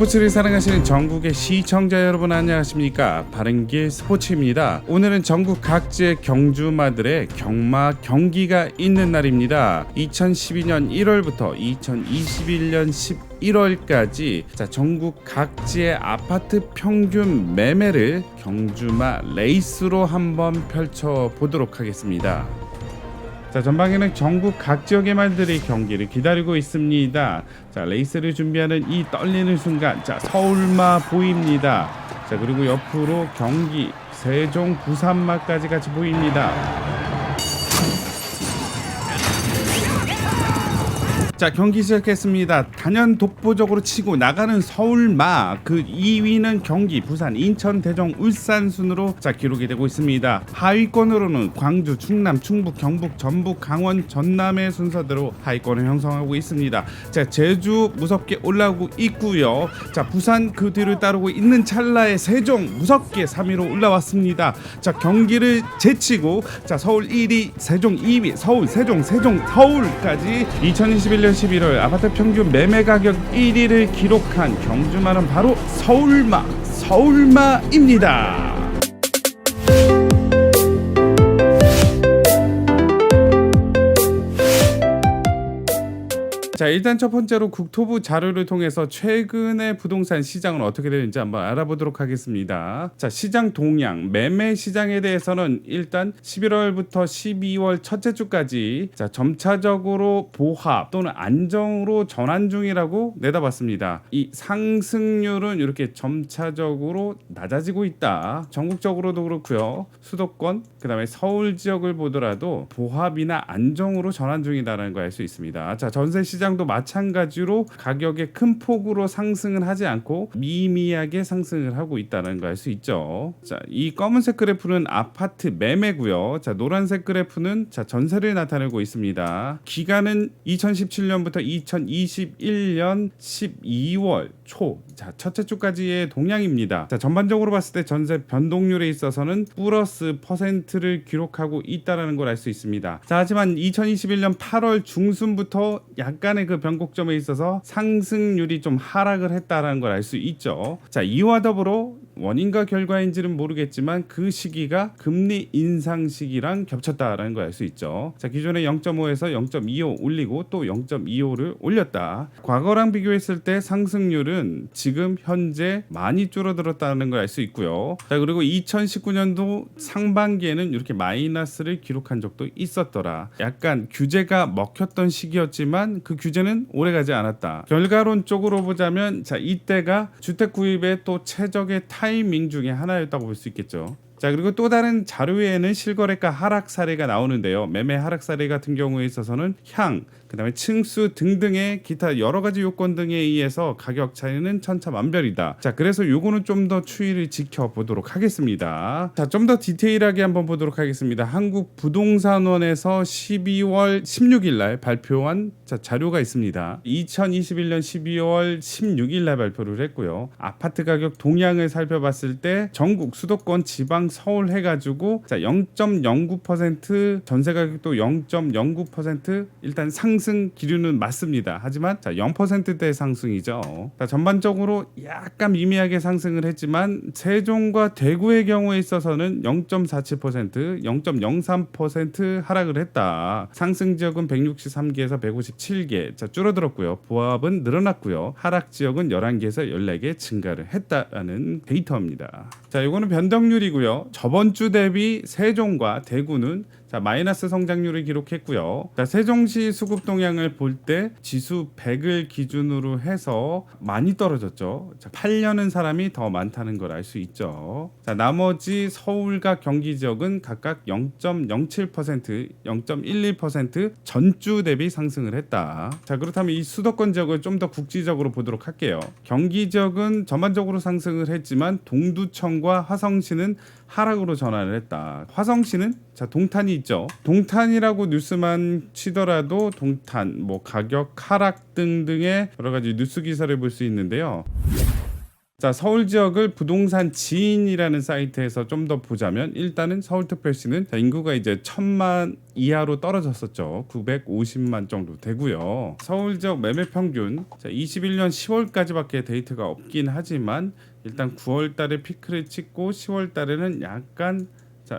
스포츠를 사랑하시는 전국의 시청자 여러분 안녕하십니까. 바른길 스포츠입니다. 오늘은 전국 각지의 경주마들의 경마 경기가 있는 날입니다. 2012년 1월부터 2021년 11월까지 전국 각지의 아파트 평균 매매를 경주마 레이스로 한번 펼쳐보도록 하겠습니다. 전방에는 전국 각 지역의 말들이 경기를 기다리고 있습니다. 레이스를 준비하는 이 떨리는 순간, 서울마 보입니다. 그리고 옆으로 경기, 세종, 부산마까지 같이 보입니다. 경기 시작했습니다. 단연 독보적으로 치고 나가는 서울마, 그 2위는 경기, 부산, 인천, 대전, 울산 순으로 기록이 되고 있습니다. 하위권으로는 광주, 충남, 충북, 경북, 전북, 강원, 전남의 순서대로 하위권을 형성하고 있습니다. 제주 무섭게 올라오고 있고요. 부산 그 뒤를 따르고 있는 찰나에 세종 무섭게 3위로 올라왔습니다. 경기를 제치고 서울 1위, 세종 2위, 서울, 세종, 서울까지 2021년 11월 아파트 평균 매매 가격 1위를 기록한 경주마는 바로 서울마입니다. 일단 첫 번째로 국토부 자료를 통해서 최근의 부동산 시장은 어떻게 되는지 한번 알아보도록 하겠습니다. 시장 동향, 매매 시장에 대해서는 일단 11월부터 12월 첫째 주까지 점차적으로 보합 또는 안정으로 전환 중이라고 내다봤습니다. 이 상승률은 이렇게 점차적으로 낮아지고 있다. 전국적으로도 그렇고요. 수도권, 그다음에 서울 지역을 보더라도 보합이나 안정으로 전환 중이다라는 걸 알 수 있습니다. 전세 시장 도 마찬가지로 가격에 큰 폭으로 상승은 하지 않고 미미하게 상승을 하고 있다는 걸 알 수 있죠. 이 검은색 그래프는 아파트 매매고요. 노란색 그래프는 전세를 나타내고 있습니다. 기간은 2017년부터 2021년 12월 초, 첫째 주까지의 동향입니다. 전반적으로 봤을 때 전세 변동률에 있어서는 플러스 %를 기록하고 있다는 걸 알 수 있습니다. 하지만 2021년 8월 중순부터 약간의 그 변곡점에 있어서 상승률이 좀 하락을 했다라는 걸 알 수 있죠. 이와 더불어 원인과 결과인지는 모르겠지만 그 시기가 금리 인상 시기랑 겹쳤다라는 걸 알 수 있죠. 기존에 0.5에서 0.25 올리고 또 0.25를 올렸다. 과거랑 비교했을 때 상승률은 지금 현재 많이 줄어들었다는 걸 알 수 있고요. 그리고 2019년도 상반기에는 이렇게 마이너스를 기록한 적도 있었더라. 약간 규제가 먹혔던 시기였지만 그 규제는 오래가지 않았다. 결과론적으로 보자면 이때가 주택 구입의 또 최적의 타이밍 중에 하나였다고 볼 수 있겠죠. 그리고 또 다른 자료에는 실거래가 하락 사례가 나오는데요. 매매 하락 사례 같은 경우에 있어서는 그다음에 층수 등등의 기타 여러 가지 요건 등에 의해서 가격 차이는 천차만별이다. 그래서 요거는 좀 더 추이를 지켜보도록 하겠습니다. 좀 더 디테일하게 한번 보도록 하겠습니다. 한국부동산원에서 12월 16일 날 발표한 자료가 있습니다. 2021년 12월 16일 날 발표를 했고요. 아파트 가격 동향을 살펴봤을 때 전국 수도권 지방 서울 해가지고 0.09% 전세 가격도 0.09% 일단 상승 기류는 맞습니다. 하지만 0%대 상승이죠. 전반적으로 약간 미미하게 상승을 했지만 세종과 대구의 경우에 있어서는 0.47%, 0.03% 하락을 했다. 상승 지역은 163개에서 157개 줄어들었고요. 보합은 늘어났고요. 하락 지역은 11개에서 14개 증가를 했다라는 데이터입니다. 이거는 변동률이고요. 저번 주 대비 세종과 대구는 마이너스 성장률을 기록했고요. 세종시 수급 동향을 볼 때 지수 100을 기준으로 해서 많이 떨어졌죠. 팔려는 사람이 더 많다는 걸 알 수 있죠. 나머지 서울과 경기 지역은 각각 0.07%, 0.11% 전주 대비 상승을 했다. 그렇다면 이 수도권 지역을 좀 더 국지적으로 보도록 할게요. 경기 지역은 전반적으로 상승을 했지만 동두천과 화성시는 하락으로 전환을 했다. 화성시는 동탄이 있죠. 동탄이라고 뉴스만 치더라도 동탄, 가격 하락 등등의 여러 가지 뉴스 기사를 볼 수 있는데요. 자, 서울 지역을 부동산 지인이라는 사이트에서 좀 더 보자면 일단은 서울특별시는 인구가 이제 1000만 이하로 떨어졌었죠. 950만 정도 되고요. 서울 지역 매매 평균 21년 10월까지밖에 데이터가 없긴 하지만 일단 9월 달에 피크를 찍고 10월 달에는 약간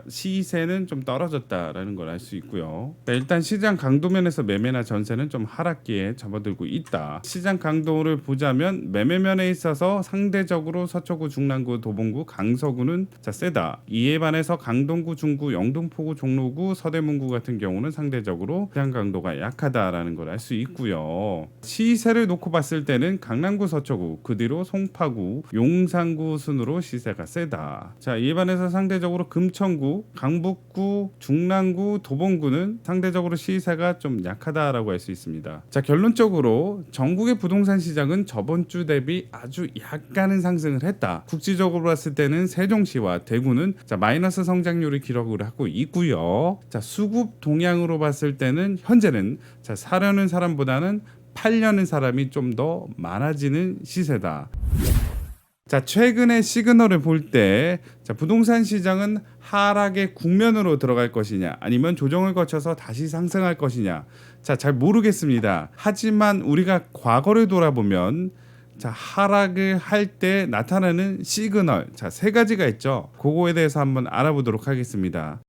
시세는 좀 떨어졌다라는 걸 알 수 있고요. 일단 시장 강도면에서 매매나 전세는 좀 하락기에 접어들고 있다. 시장 강도를 보자면 매매면에 있어서 상대적으로 서초구, 중랑구, 도봉구, 강서구는 세다. 이에 반해서 강동구, 중구, 영등포구, 종로구, 서대문구 같은 경우는 상대적으로 시장 강도가 약하다라는 걸 알 수 있고요. 시세를 놓고 봤을 때는 강남구, 서초구, 그 뒤로 송파구, 용산구 순으로 시세가 세다. 자, 이에 반해서 상대적으로 금천 강북구, 중랑구, 도봉구는 상대적으로 시세가 좀 약하다라고 할 수 있습니다. 자, 결론적으로 전국의 부동산 시장은 저번 주 대비 아주 약간은 상승을 했다. 국지적으로 봤을 때는 세종시와 대구는 마이너스 성장률을 기록을 하고 있고요. 자, 수급 동향으로 봤을 때는 현재는 사려는 사람보다는 팔려는 사람이 좀 더 많아지는 시세다. 자, 최근의 시그널을 볼 때 부동산 시장은 하락의 국면으로 들어갈 것이냐 아니면 조정을 거쳐서 다시 상승할 것이냐 잘 모르겠습니다. 하지만 우리가 과거를 돌아보면 하락을 할 때 나타나는 시그널 세 가지가 있죠. 그거에 대해서 한번 알아보도록 하겠습니다.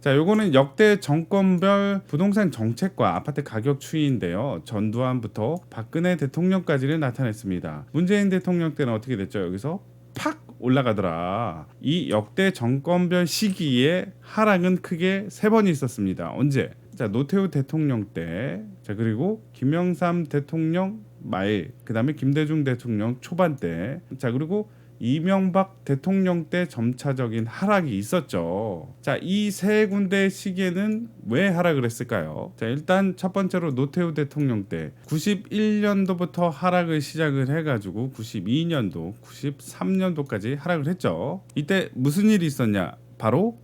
자, 요거는 역대 정권별 부동산 정책과 아파트 가격 추이인데요. 전두환부터 박근혜 대통령까지를 나타냈습니다. 문재인 대통령 때는 어떻게 됐죠? 여기서 팍 올라가더라. 이 역대 정권별 시기에 하락은 크게 3번 있었습니다. 언제? 자, 노태우 대통령 때, 그리고 김영삼 대통령 말, 그다음에 김대중 대통령 초반 때, 그리고 이명박 대통령 때 점차적인 하락이 있었죠. 자, 이 세 군데 시기에는 왜 하락을 했을까요? 자, 일단 첫 번째로 노태우 대통령 때 91년도부터 하락을 시작을 해가지고 92년도, 93년도까지 하락을 했죠. 이때 무슨 일이 있었냐? 바로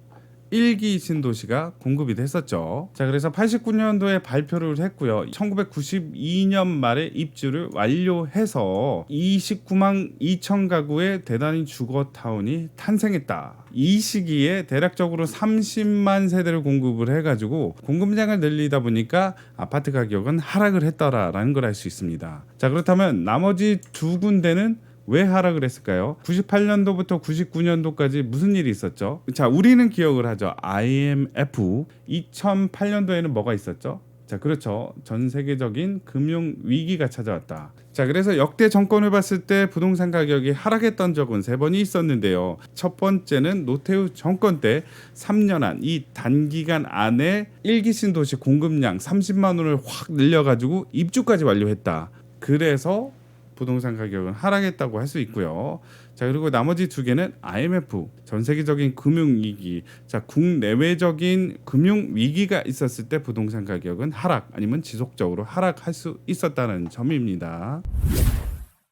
1기 신도시가 공급이 됐었죠. 자, 그래서 89년도에 발표를 했고요. 1992년 말에 입주를 완료해서 29만 2천 가구의 대단히 주거타운이 탄생했다. 이 시기에 대략적으로 30만 세대를 공급을 해가지고 공급량을 늘리다 보니까 아파트 가격은 하락을 했더라라는 걸 알 수 있습니다. 자, 그렇다면 나머지 두 군데는 왜 하락을 했을까요? 98년도부터 99년도까지 무슨 일이 있었죠? 자, 우리는 기억을 하죠. IMF. 2008년도에는 뭐가 있었죠? 자, 그렇죠. 전 세계적인 금융 위기가 찾아왔다. 자, 그래서 역대 정권을 봤을 때 부동산 가격이 하락했던 적은 3번이 있었는데요. 첫 번째는 노태우 정권 때 3년 안, 이 단기간 안에 1기 신도시 공급량 30만 원을 확 늘려가지고 입주까지 완료했다. 그래서 부동산 가격은 하락했다고 할 수 있고요. 자, 그리고 나머지 두 개는 IMF, 전 세계적인 금융 위기. 자, 국내외적인 금융 위기가 있었을 때 부동산 가격은 하락 아니면 지속적으로 하락할 수 있었다는 점입니다.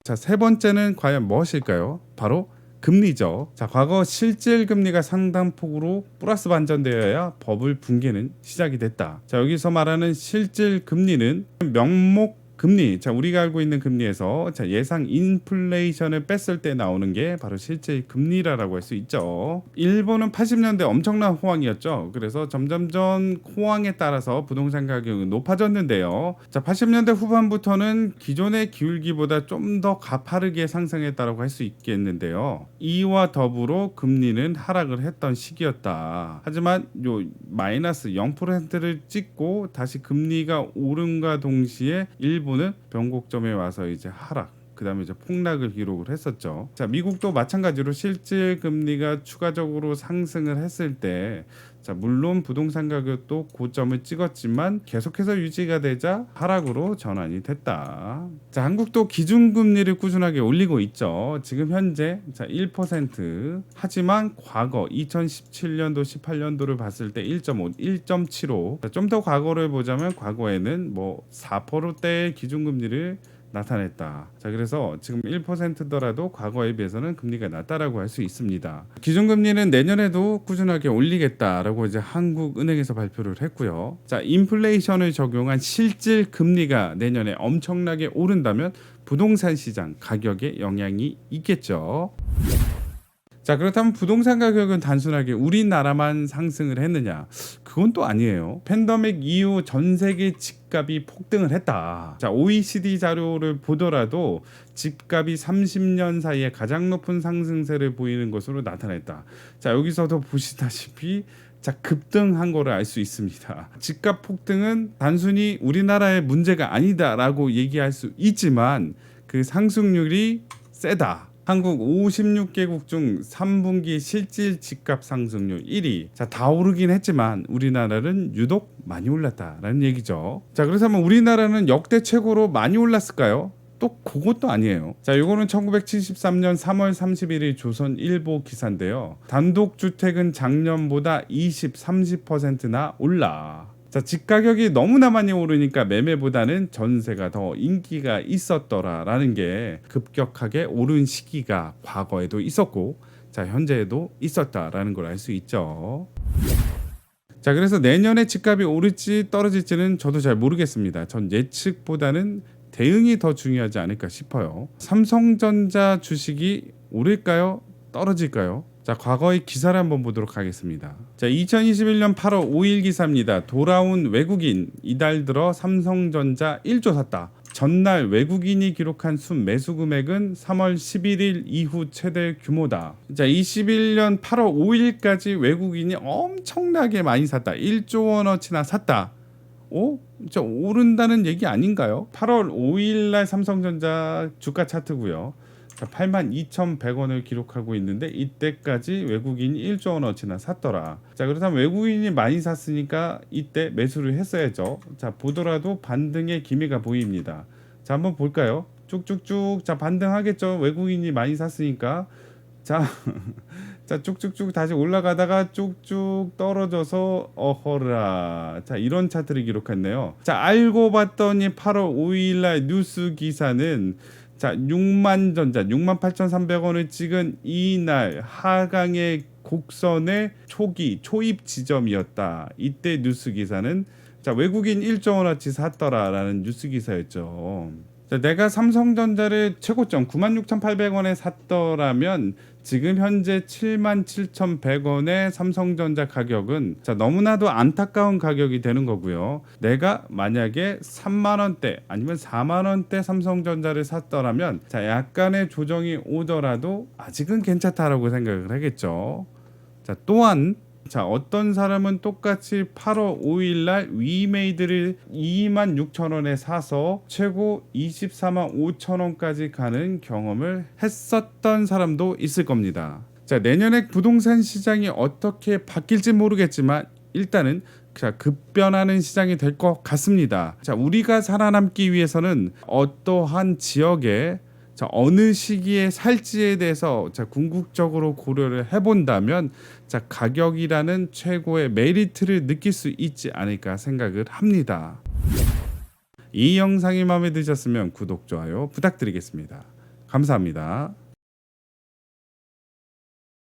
자, 세 번째는 과연 무엇일까요? 바로 금리죠. 자, 과거 실질 금리가 상당폭으로 플러스 반전되어야 버블 붕괴는 시작이 됐다. 자, 여기서 말하는 실질 금리는 명목 금리, 자, 우리가 알고 있는 금리에서 예상 인플레이션을 뺐을 때 나오는 게 바로 실제 금리라고 할 수 있죠. 일본은 80년대 엄청난 호황이었죠. 그래서 점점점 호황에 따라서 부동산 가격은 높아졌는데요. 자, 80년대 후반부터는 기존의 기울기보다 좀 더 가파르게 상승했다고 할 수 있겠는데요. 이와 더불어 금리는 하락을 했던 시기였다. 하지만 요 마이너스 0%를 찍고 다시 금리가 오름과 동시에 일본은 변곡점에 와서 이제 하락, 그 다음에 이제 폭락을 기록을 했었죠. 자, 미국도 마찬가지로 실질 금리가 추가적으로 상승을 했을 때, 자, 물론 부동산 가격도 고점을 찍었지만 계속해서 유지가 되자 하락으로 전환이 됐다. 자, 한국도 기준금리를 꾸준하게 올리고 있죠. 지금 현재 1%, 하지만 과거 2017년도, 18년도를 봤을 때 1.5, 1.75. 좀 더 과거를 보자면 과거에는 4%대의 기준금리를 나타냈다. 자, 그래서 지금 1%더라도 과거에 비해서는 금리가 낮다라고 할 수 있습니다. 기준금리는 내년에도 꾸준하게 올리겠다라고 이제 한국은행에서 발표를 했고요. 자, 인플레이션을 적용한 실질 금리가 내년에 엄청나게 오른다면 부동산 시장 가격에 영향이 있겠죠. 자, 그렇다면 부동산 가격은 단순하게 우리나라만 상승을 했느냐? 그건 또 아니에요. 팬데믹 이후 전 세계 집값이 폭등을 했다. 자, OECD 자료를 보더라도 집값이 30년 사이에 가장 높은 상승세를 보이는 것으로 나타냈다. 자, 여기서도 보시다시피 자, 급등한 거를 알 수 있습니다. 집값 폭등은 단순히 우리나라의 문제가 아니다라고 얘기할 수 있지만 그 상승률이 세다. 한국 56개국 중 3분기 실질 집값 상승률 1위. 자, 다 오르긴 했지만 우리나라는 유독 많이 올랐다라는 얘기죠. 자, 그렇다면 우리나라는 역대 최고로 많이 올랐을까요? 또 그것도 아니에요. 자, 요거는 1973년 3월 31일 조선일보 기사인데요. 단독주택은 작년보다 30%나 올라. 자, 집 가격이 너무나 많이 오르니까 매매보다는 전세가 더 인기가 있었더라라는 게 급격하게 오른 시기가 과거에도 있었고, 자, 현재에도 있었다라는 걸 알 수 있죠. 자, 그래서 내년에 집값이 오를지 떨어질지는 저도 잘 모르겠습니다. 전 예측보다는 대응이 더 중요하지 않을까 싶어요. 삼성전자 주식이 오를까요? 떨어질까요? 자, 과거의 기사를 한번 보도록 하겠습니다. 자, 2021년 8월 5일 기사입니다. 돌아온 외국인 이달 들어 삼성전자 1조 샀다. 전날 외국인이 기록한 순매수 금액은 3월 11일 이후 최대 규모다. 자, 21년 8월 5일까지 외국인이 엄청나게 많이 샀다. 1조 원어치나 샀다. 진짜 오른다는 얘기 아닌가요? 8월 5일 날 삼성전자 주가 차트고요. 82,100원을 기록하고 있는데 이때까지 외국인이 1조 원어치나 샀더라. 자, 그렇다면 외국인이 많이 샀으니까 이때 매수를 했어야죠. 자, 보더라도 반등의 기미가 보입니다. 자, 한번 볼까요? 쭉쭉쭉. 자, 반등하겠죠. 외국인이 많이 샀으니까. 자, 자, 쭉쭉쭉 다시 올라가다가 쭉쭉 떨어져서 어허라. 자, 이런 차트를 기록했네요. 자, 알고 봤더니 8월 5일 날 뉴스 기사는 자, 68,300원을 찍은 이날 하강의 곡선의 초입 지점이었다. 이때 뉴스 기사는 자, 외국인 1조 원어치 샀더라라는 뉴스 기사였죠. 자, 내가 삼성전자를 최고점 96,800원에 샀더라면 지금 현재 77,100원의 삼성전자 가격은 자, 너무나도 안타까운 가격이 되는 거고요. 내가 만약에 3만 원대 아니면 4만 원대 삼성전자를 샀더라면 자, 약간의 조정이 오더라도 아직은 괜찮다라고 생각을 하겠죠. 자, 또한 자, 어떤 사람은 똑같이 8월 5일 날 위메이드를 26,000원에 사서 최고 245,000원까지 가는 경험을 했었던 사람도 있을 겁니다. 자, 내년에 부동산 시장이 어떻게 바뀔지 모르겠지만 일단은 자, 급변하는 시장이 될 것 같습니다. 자, 우리가 살아남기 위해서는 어떠한 지역에 자, 어느 시기에 살지에 대해서 자, 궁극적으로 고려를 해본다면 자, 가격이라는 최고의 메리트를 느낄 수 있지 않을까 생각을 합니다. 이 영상이 마음에 드셨으면 구독, 좋아요 부탁드리겠습니다. 감사합니다.